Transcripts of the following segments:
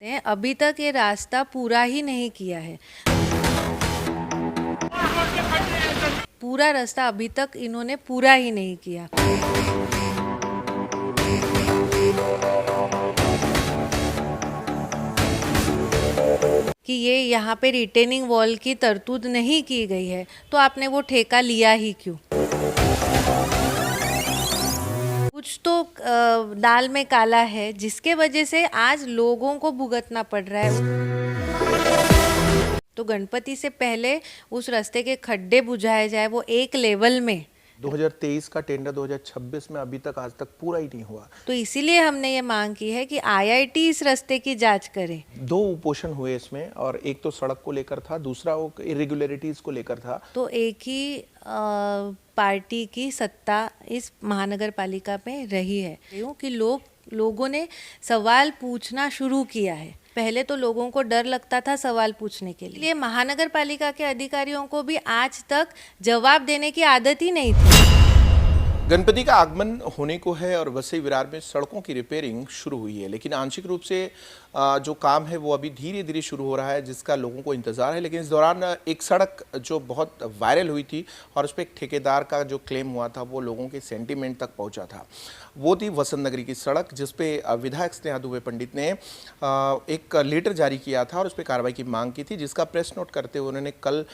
अभी तक ये रास्ता पूरा ही नहीं किया है। पूरा रास्ता अभी तक इन्होंने पूरा ही नहीं किया। कि ये यहाँ पे रिटेनिंग वॉल की तरतूद नहीं की गई है, तो आपने वो ठेका लिया ही क्यों? कुछ तो दाल में काला है, जिसके वजह से आज लोगों को भुगतना पड़ रहा है। तो गणपति से पहले उस रास्ते के खड्डे बुझाए जाए, वो एक लेवल में। 2023 का टेंडर 2026 में अभी तक आज तक पूरा ही नहीं हुआ। तो इसीलिए हमने ये मांग की है कि आईआईटी इस रास्ते की जांच करे। 2 उपोषण हुए इसमें, और एक तो सड़क को लेकर था, दूसरा वो इरेगुलरिटीज को लेकर था। तो एक ही पार्टी की सत्ता इस महानगर पालिका में रही है, क्योंकि लोगों ने सवाल पूछना शुरू किया है। पहले तो लोगों को डर लगता था सवाल पूछने के लिए। महानगर पालिका के अधिकारियों को भी आज तक जवाब देने की आदत ही नहीं थी। गणपति का आगमन होने को है और वसई विरार में सड़कों की रिपेयरिंग शुरू हुई है, लेकिन आंशिक रूप से जो काम है वो अभी धीरे धीरे शुरू हो रहा है, जिसका लोगों को इंतजार है। लेकिन इस दौरान एक सड़क जो बहुत वायरल हुई थी और उस पर एक ठेकेदार का जो क्लेम हुआ था वो लोगों के सेंटीमेंट तक पहुंचा था। वो थी वसंत नगरी की सड़क, जिसपे विधायक स्नेहा दुबे पंडित ने एक लेटर जारी किया था और उस पर कार्रवाई की मांग की थी, जिसका प्रेस नोट करते हुए उन्होंने कल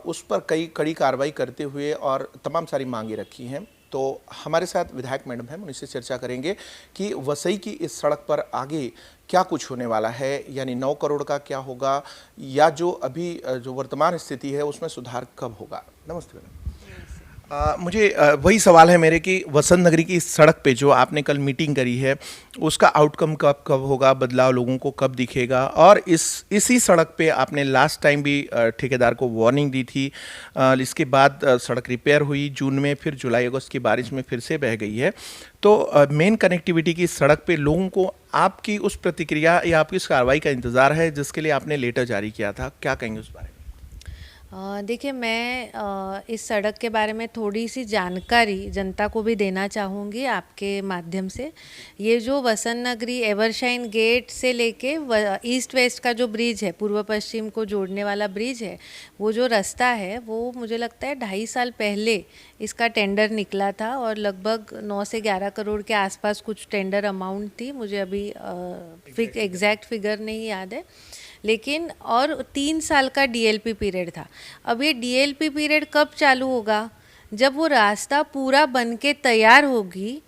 उस पर कड़ी कार्रवाई करते हुए और तमाम सारी मांगे रखी हैं। तो हमारे साथ विधायक मैडम हैं, उनसे चर्चा करेंगे कि वसई की इस सड़क पर आगे क्या कुछ होने वाला है, यानी 9 करोड़ का क्या होगा, या जो अभी जो वर्तमान स्थिति है उसमें सुधार कब होगा। नमस्ते मैडम। मुझे वही सवाल है मेरे कि वसंत नगरी की इस सड़क पे जो आपने कल मीटिंग करी है उसका आउटकम कब होगा, बदलाव लोगों को कब दिखेगा, और इसी सड़क पे आपने लास्ट टाइम भी ठेकेदार को वार्निंग दी थी। इसके बाद सड़क रिपेयर हुई जून में, फिर जुलाई अगस्त की बारिश में फिर से बह गई है। तो मेन कनेक्टिविटी की सड़क पे लोगों को आपकी उस प्रतिक्रिया या आपकी उस कार्रवाई का इंतज़ार है जिसके लिए आपने लेटर जारी किया था, क्या कहेंगे उस बारे में? देखिए, मैं इस सड़क के बारे में थोड़ी सी जानकारी जनता को भी देना चाहूँगी आपके माध्यम से। ये जो वसंत नगरी एवरशाइन गेट से लेके ईस्ट वेस्ट का जो ब्रिज है, पूर्व पश्चिम को जोड़ने वाला ब्रिज है, वो जो रास्ता है वो मुझे लगता है 2.5 साल पहले इसका टेंडर निकला था और लगभग 9 से 11 करोड़ के आसपास कुछ टेंडर अमाउंट थी। मुझे अभी एग्जैक्ट फिगर नहीं याद है, लेकिन और 3 साल का डीएलपी पीरियड था। अब ये डीएलपी पीरियड कब चालू होगा? जब वो रास्ता पूरा बन के तैयार होगी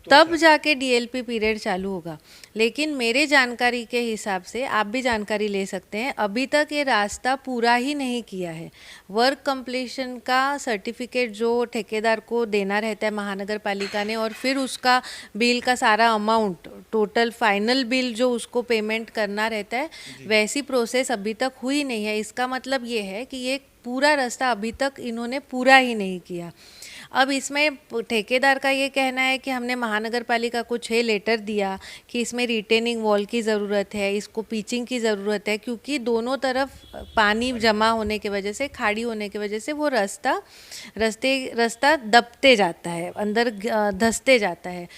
तब जाके डीएलपी पीरियड चालू होगा। लेकिन मेरे जानकारी के हिसाब से, आप भी जानकारी ले सकते हैं, अभी तक ये रास्ता पूरा ही नहीं किया है। वर्क कंप्लीशन का सर्टिफिकेट जो ठेकेदार को देना रहता है महानगर पालिका ने, और फिर उसका बिल का सारा अमाउंट, टोटल फाइनल बिल जो उसको पेमेंट करना रहता है, वैसी प्रोसेस अभी तक हुई नहीं है। इसका मतलब ये है कि ये पूरा रास्ता अभी तक इन्होंने पूरा ही नहीं किया। अब इसमें ठेकेदार का ये कहना है कि हमने महानगर पालिका को 6 लेटर दिया कि इसमें रिटेनिंग वॉल की ज़रूरत है, इसको पिचिंग की ज़रूरत है, क्योंकि दोनों तरफ पानी जमा होने की वजह से, खाड़ी होने की वजह से वो रास्ता दबते जाता है, अंदर धंसते जाता है।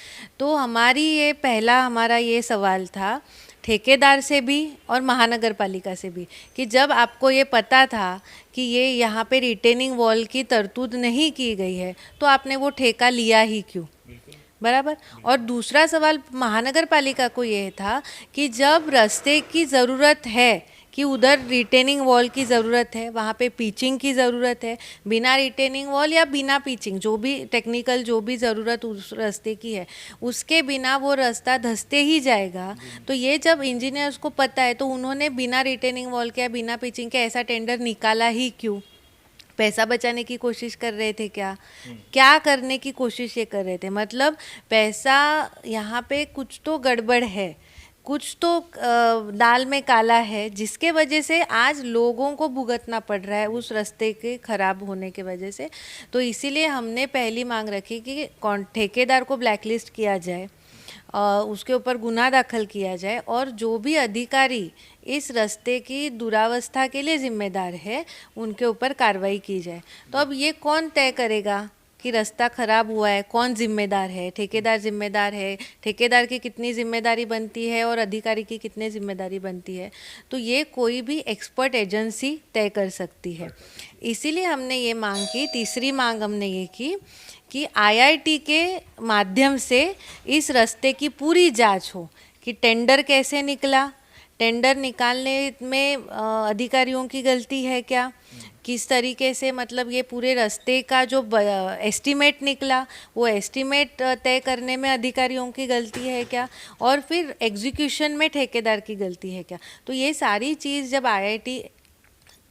तो हमारा ये सवाल था ठेकेदार से भी और महानगर पालिका से भी कि जब आपको ये पता था कि ये यहाँ पे रिटेनिंग वॉल की तरतूद नहीं की गई है, तो आपने वो ठेका लिया ही क्यों? बराबर। और दूसरा सवाल महानगर पालिका को ये था कि जब रास्ते की ज़रूरत है, कि उधर रिटेनिंग वॉल की ज़रूरत है, वहाँ पे पिचिंग की ज़रूरत है, बिना रिटेनिंग वॉल या बिना पिचिंग, जो भी टेक्निकल जो भी ज़रूरत उस रास्ते की है, उसके बिना वो रास्ता धंसते ही जाएगा। तो ये जब इंजीनियर्स को पता है, तो उन्होंने बिना रिटेनिंग वॉल के या बिना पिचिंग के ऐसा टेंडर निकाला ही क्यों? पैसा बचाने की कोशिश कर रहे थे क्या करने की कोशिश ये कर रहे थे? मतलब पैसा, यहाँ पे कुछ तो गड़बड़ है, कुछ तो दाल में काला है, जिसके वजह से आज लोगों को भुगतना पड़ रहा है उस रास्ते के ख़राब होने के वजह से। तो इसीलिए हमने पहली मांग रखी कि ठेकेदार को ब्लैकलिस्ट किया जाए, उसके ऊपर गुनाह दाखिल किया जाए, और जो भी अधिकारी इस रास्ते की दुरावस्था के लिए जिम्मेदार है उनके ऊपर कार्रवाई की जाए। तो अब ये कौन तय करेगा कि रास्ता ख़राब हुआ है, कौन जिम्मेदार है, ठेकेदार जिम्मेदार है, ठेकेदार की कितनी जिम्मेदारी बनती है और अधिकारी की कितनी जिम्मेदारी बनती है, तो ये कोई भी एक्सपर्ट एजेंसी तय कर सकती है। इसीलिए हमने ये मांग की, तीसरी मांग हमने ये की कि आईआईटी के माध्यम से इस रास्ते की पूरी जांच हो कि टेंडर कैसे निकला, टेंडर निकालने में अधिकारियों की गलती है क्या, किस तरीके से मतलब ये पूरे रास्ते का जो एस्टीमेट निकला वो एस्टीमेट तय करने में अधिकारियों की गलती है क्या, और फिर एग्जीक्यूशन में ठेकेदार की गलती है क्या। तो ये सारी चीज़ जब आईआईटी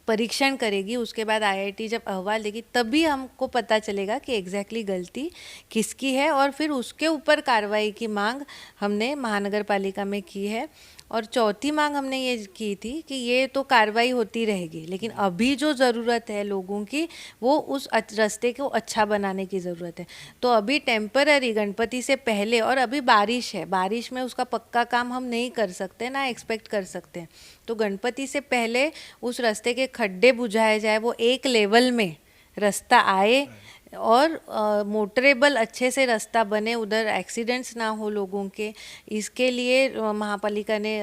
परीक्षण करेगी, उसके बाद आईआईटी जब अहवाल देगी, तभी हमको पता चलेगा कि एग्जैक्टली गलती किसकी है, और फिर उसके ऊपर कार्रवाई की मांग हमने महानगर पालिका में की है। और चौथी मांग हमने ये की थी कि ये तो कार्रवाई होती रहेगी, लेकिन अभी जो ज़रूरत है लोगों की, वो उस रास्ते को अच्छा बनाने की ज़रूरत है। तो अभी टेम्पररी गणपति से पहले, और अभी बारिश है, बारिश में उसका पक्का काम हम नहीं कर सकते ना एक्सपेक्ट कर सकते हैं, तो गणपति से पहले उस रास्ते के खड्डे बुझाए जाए, वो एक लेवल में रास्ता आए और मोटरेबल अच्छे से रास्ता बने, उधर एक्सीडेंट्स ना हो लोगों के, इसके लिए महापालिका ने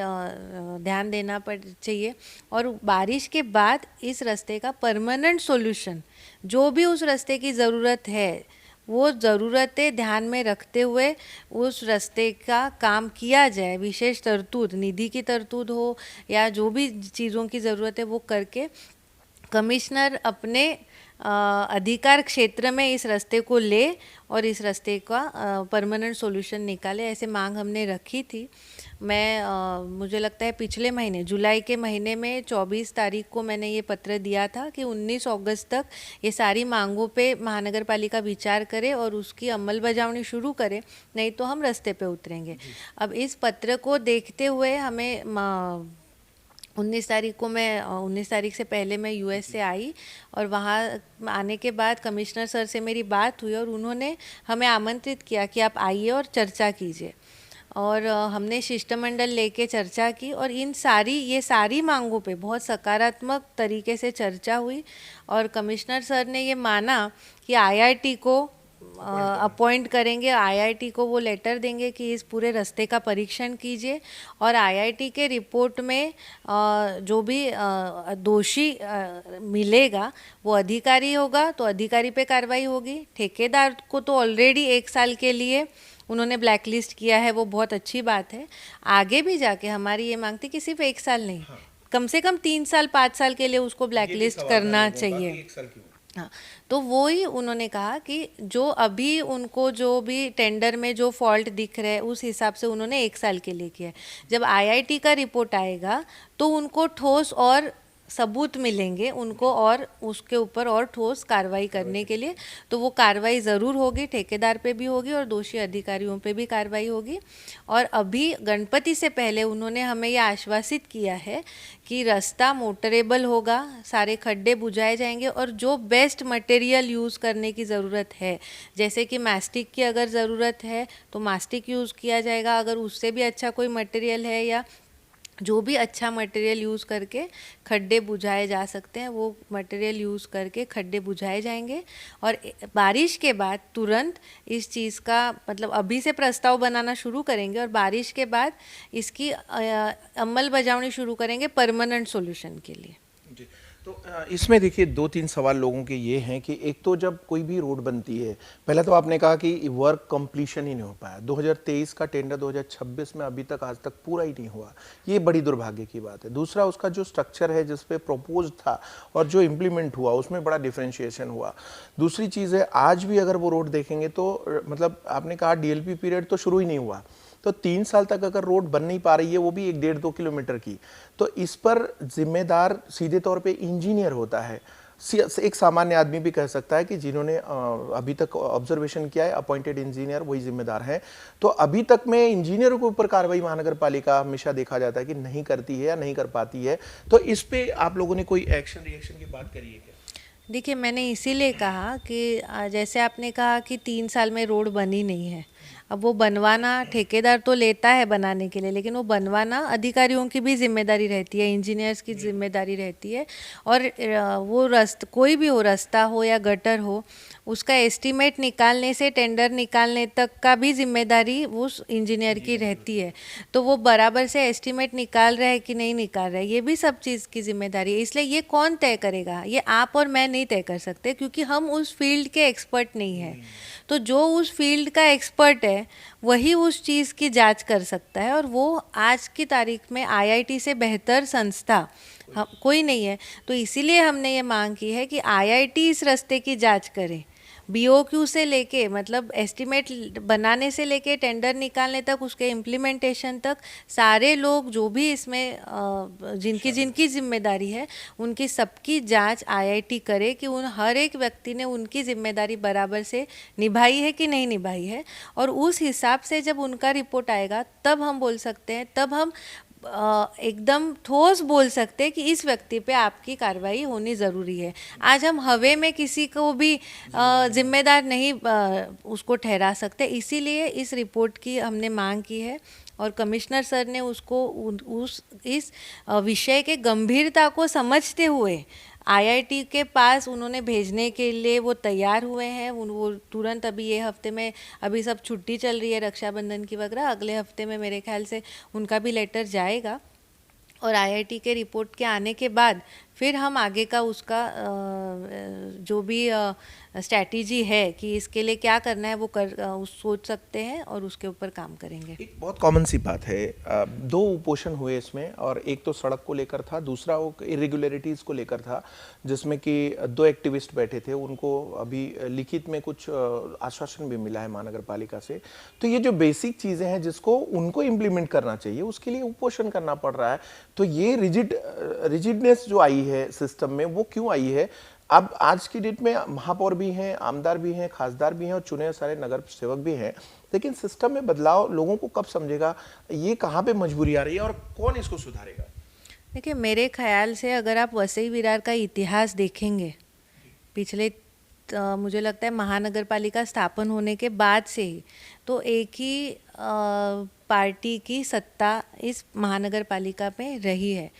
ध्यान देना चाहिए। और बारिश के बाद इस रास्ते का परमानेंट सॉल्यूशन, जो भी उस रास्ते की ज़रूरत है वो ज़रूरतें ध्यान में रखते हुए उस रास्ते का काम किया जाए। विशेष तरतूद, निधि की तरतूद हो या जो भी चीज़ों की ज़रूरत है वो करके कमिश्नर अपने अधिकार क्षेत्र में इस रास्ते को ले और इस रास्ते का परमानेंट सॉल्यूशन निकाले, ऐसे मांग हमने रखी थी। मुझे लगता है पिछले महीने जुलाई के महीने में 24 तारीख को मैंने ये पत्र दिया था कि 19 अगस्त तक ये सारी मांगों पे महानगर पालिका विचार करे और उसकी अमलबजावनी शुरू करे, नहीं तो हम रास्ते पे उतरेंगे। अब इस पत्र को देखते हुए हमें 19 तारीख को 19 तारीख से पहले मैं यूएस से आई, और वहाँ आने के बाद कमिश्नर सर से मेरी बात हुई और उन्होंने हमें आमंत्रित किया कि आप आइए और चर्चा कीजिए। और हमने शिष्टमंडल लेके चर्चा की और ये सारी मांगों पे बहुत सकारात्मक तरीके से चर्चा हुई, और कमिश्नर सर ने ये माना कि आईआईटी को अपॉइंट करेंगे, आईआईटी को वो लेटर देंगे कि इस पूरे रास्ते का परीक्षण कीजिए, और आईआईटी के रिपोर्ट में जो भी दोषी मिलेगा वो अधिकारी होगा तो अधिकारी पे कार्रवाई होगी। ठेकेदार को तो ऑलरेडी 1 साल के लिए उन्होंने ब्लैक लिस्ट किया है, वो बहुत अच्छी बात है। आगे भी जाके हमारी ये मांग थी कि सिर्फ 1 साल नहीं, कम से कम 3 साल 5 साल के लिए उसको ब्लैक लिस्ट करना चाहिए। हाँ, तो वो ही उन्होंने कहा कि जो अभी उनको जो भी टेंडर में जो फॉल्ट दिख रहे हैं उस हिसाब से उन्होंने 1 साल के लिए किया है। जब आईआईटी का रिपोर्ट आएगा तो उनको ठोस और सबूत मिलेंगे उनको, और उसके ऊपर और ठोस कार्रवाई करने के लिए, तो वो कार्रवाई ज़रूर होगी, ठेकेदार पे भी होगी और दोषी अधिकारियों पे भी कार्रवाई होगी। और अभी गणपति से पहले उन्होंने हमें ये आश्वासित किया है कि रास्ता मोटरेबल होगा, सारे खड्डे बुझाए जाएंगे, और जो बेस्ट मटेरियल यूज़ करने की ज़रूरत है, जैसे कि मास्टिक की अगर ज़रूरत है तो मास्टिक यूज़ किया जाएगा, अगर उससे भी अच्छा कोई मटेरियल है या जो भी अच्छा मटेरियल यूज़ करके खड्डे बुझाए जा सकते हैं वो मटेरियल यूज़ करके खड्डे बुझाए जाएंगे। और बारिश के बाद तुरंत इस चीज़ का मतलब अभी से प्रस्ताव बनाना शुरू करेंगे और बारिश के बाद इसकी अमल बजावनी शुरू करेंगे परमानेंट सॉल्यूशन के लिए। जी, तो इसमें देखिए 2-3 सवाल लोगों के ये हैं कि एक तो जब कोई भी रोड बनती है, पहले तो आपने कहा कि वर्क कंप्लीशन ही नहीं हो पाया, 2023 का टेंडर 2026 में अभी तक आज तक पूरा ही नहीं हुआ, ये बड़ी दुर्भाग्य की बात है। दूसरा, उसका जो स्ट्रक्चर है जिस पे प्रपोज था और जो इम्प्लीमेंट हुआ उसमें बड़ा डिफ्रेंशिएशन हुआ। दूसरी चीज़ है, आज भी अगर वो रोड देखेंगे तो मतलब आपने कहा डीएलपी पीरियड तो शुरू ही नहीं हुआ, तो 3 साल तक अगर रोड बन नहीं पा रही है, वो भी 1-1.5-2 किलोमीटर की, तो इस पर जिम्मेदार सीधे तौर पे इंजीनियर होता है। एक सामान्य आदमी भी कह सकता है कि जिन्होंने अभी तक ऑब्जर्वेशन किया है, अपॉइंटेड इंजीनियर वही जिम्मेदार हैं। तो अभी तक में इंजीनियरों के ऊपर कार्रवाई महानगर पालिका हमेशा देखा जाता है कि नहीं करती है या नहीं कर पाती है, तो इस पे आप लोगों ने कोई एक्शन रिएक्शन की बात करी है क्या? देखिए, मैंने इसीलिए कहा कि जैसे आपने कहा कि 3 साल में रोड बनी नहीं है, अब वो बनवाना ठेकेदार तो लेता है बनाने के लिए, लेकिन वो बनवाना अधिकारियों की भी जिम्मेदारी रहती है, इंजीनियर्स की जिम्मेदारी रहती है। और वो कोई भी हो, रास्ता हो या गटर हो, उसका एस्टीमेट निकालने से टेंडर निकालने तक का भी जिम्मेदारी उस इंजीनियर की रहती है। तो वो बराबर से एस्टीमेट निकाल रहा है कि नहीं निकाल रहा है, ये भी सब चीज़ की जिम्मेदारी है। इसलिए ये कौन तय करेगा? ये आप और मैं नहीं तय कर सकते, क्योंकि हम उस फील्ड के एक्सपर्ट नहीं हैं। तो जो उस फील्ड का एक्सपर्ट है वही उस चीज़ की जांच कर सकता है, और वो आज की तारीख में आईआईटी से बेहतर संस्था कोई नहीं है। तो इसीलिए हमने ये मांग की है कि आईआईटी इस रास्ते की जांच करे। बीओक्यू से लेके, मतलब एस्टीमेट बनाने से लेके टेंडर निकालने तक, उसके इम्प्लीमेंटेशन तक, सारे लोग जो भी इसमें जिनकी जिनकी जिम्मेदारी है, उनकी सबकी जांच आईआईटी करे कि उन हर एक व्यक्ति ने उनकी जिम्मेदारी बराबर से निभाई है कि नहीं निभाई है। और उस हिसाब से जब उनका रिपोर्ट आएगा तब हम बोल सकते हैं, तब हम एकदम ठोस बोल सकते हैं कि इस व्यक्ति पे आपकी कार्रवाई होनी ज़रूरी है। आज हम हवे में किसी को भी जिम्मेदार नहीं उसको ठहरा सकते। इसीलिए इस रिपोर्ट की हमने मांग की है, और कमिश्नर सर ने उसको इस विषय के गंभीरता को समझते हुए आईआईटी के पास उन्होंने भेजने के लिए वो तैयार हुए हैं। वो तुरंत अभी ये हफ्ते में, अभी सब छुट्टी चल रही है रक्षाबंधन की वगैरह, अगले हफ्ते में मेरे ख्याल से उनका भी लेटर जाएगा, और आईआईटी के रिपोर्ट के आने के बाद फिर हम आगे का उसका जो भी स्ट्रैटेजी है कि इसके लिए क्या करना है वो सोच सकते हैं और उसके ऊपर काम करेंगे। एक बहुत कॉमन सी बात है, दो उपोषण हुए इसमें, और एक तो सड़क को लेकर था, दूसरा वो इरेगुलरिटीज़ को लेकर था, जिसमें कि दो एक्टिविस्ट बैठे थे। उनको अभी लिखित में कुछ आश्वासन भी मिला है महानगर पालिका से। तो ये जो बेसिक चीज़ें हैं जिसको उनको इम्प्लीमेंट करना चाहिए, उसके लिए उपोषण करना पड़ रहा है। तो ये रिजिडनेस जो आई है सिस्टम में, वो क्यों आई है? अब आज की डेट में महापौर भी हैं, आमदार भी हैं, खासदार भी हैं, और चुने सारे नगर सेवक भी हैं, लेकिन सिस्टम में बदलाव लोगों को कब समझेगा? ये कहाँ पे मजबूरी आ रही है और कौन इसको सुधारेगा? देखिए, मेरे ख्याल से अगर आप वसई विरार का इतिहास देखेंगे, पिछले मुझे लगता है महानगर पालिका स्थापन होने के बाद से ही, तो एक ही पार्टी की सत्ता इस महानगर पालिका में रही है।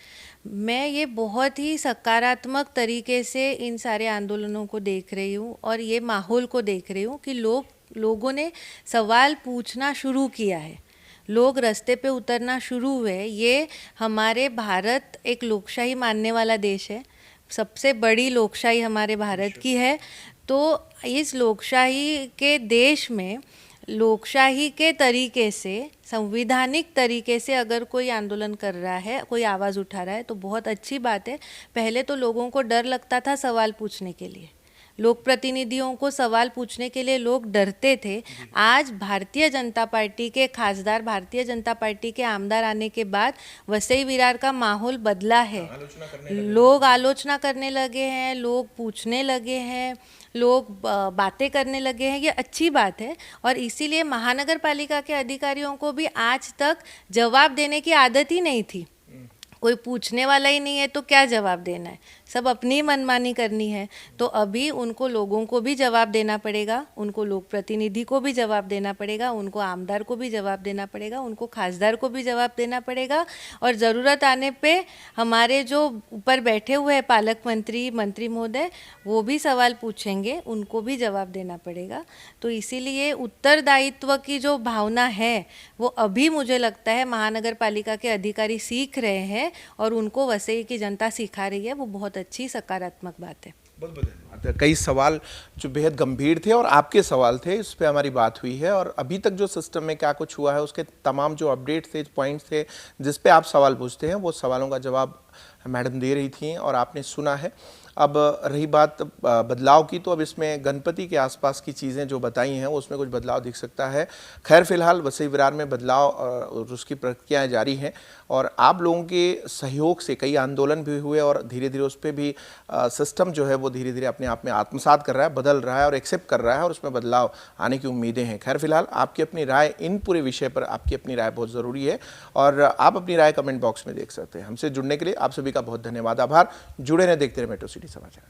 मैं ये बहुत ही सकारात्मक तरीके से इन सारे आंदोलनों को देख रही हूँ, और ये माहौल को देख रही हूँ कि लोगों ने सवाल पूछना शुरू किया है, लोग रास्ते पे उतरना शुरू हुए। ये हमारे भारत एक लोकशाही मानने वाला देश है, सबसे बड़ी लोकशाही हमारे भारत की है। तो इस लोकशाही के देश में लोकशाही के तरीके से, संवैधानिक तरीके से अगर कोई आंदोलन कर रहा है, कोई आवाज़ उठा रहा है, तो बहुत अच्छी बात है। पहले तो लोगों को डर लगता था सवाल पूछने के लिए, लोक प्रतिनिधियों को सवाल पूछने के लिए लोग डरते थे। आज भारतीय जनता पार्टी के खासदार, भारतीय जनता पार्टी के आमदार आने के बाद वसई विरार का माहौल बदला है। लोग आलोचना करने लगे हैं, लोग पूछने लगे हैं, लोग बातें करने लगे हैं। ये अच्छी बात है, और इसीलिए महानगर पालिका के अधिकारियों को भी आज तक जवाब देने की आदत ही नहीं थी। कोई पूछने वाला ही नहीं है तो क्या जवाब देना है, सब अपनी मनमानी करनी है। तो अभी उनको, लोगों को भी जवाब देना पड़ेगा, उनको लोक प्रतिनिधि को भी जवाब देना पड़ेगा, उनको आमदार को भी जवाब देना पड़ेगा, उनको खासदार को भी जवाब देना पड़ेगा, और ज़रूरत आने पे हमारे जो ऊपर बैठे हुए हैं पालक मंत्री महोदय, वो भी सवाल पूछेंगे, उनको भी जवाब देना पड़ेगा। तो इसीलिए उत्तरदायित्व की जो भावना है वो अभी मुझे लगता है महानगर पालिका के अधिकारी सीख रहे हैं, और उनको वसई की जनता सिखा रही है। वो बहुत अच्छी सकारात्मक बात है। बहुत बहुत धन्यवाद। कई सवाल जो बेहद गंभीर थे और आपके सवाल थे, इस पे हमारी बात हुई है, और अभी तक जो सिस्टम में क्या कुछ हुआ है उसके तमाम जो अपडेट थे, पॉइंट्स थे जिस पे आप सवाल पूछते हैं, वो सवालों का जवाब मैडम दे रही थी और आपने सुना है। अब रही बात बदलाव की, तो अब इसमें गणपति के आसपास की चीज़ें जो बताई हैं उसमें कुछ बदलाव दिख सकता है। खैर फिलहाल वसई विरार में बदलाव और उसकी प्रक्रियाएं जारी हैं, और आप लोगों के सहयोग से कई आंदोलन भी हुए, और धीरे धीरे उस पर भी सिस्टम जो है वो धीरे धीरे अपने आप में आत्मसात कर रहा है, बदल रहा है और एक्सेप्ट कर रहा है, और उसमें बदलाव आने की उम्मीदें हैं। खैर फिलहाल आपकी अपनी राय, इन पूरे विषय पर आपकी अपनी राय बहुत ज़रूरी है, और आप अपनी राय कमेंट बॉक्स में देख सकते हैं। हमसे जुड़ने के लिए आप सभी का बहुत धन्यवाद, आभार। जुड़े रहें, देखते रहे मेट्रो सिटी समाचार।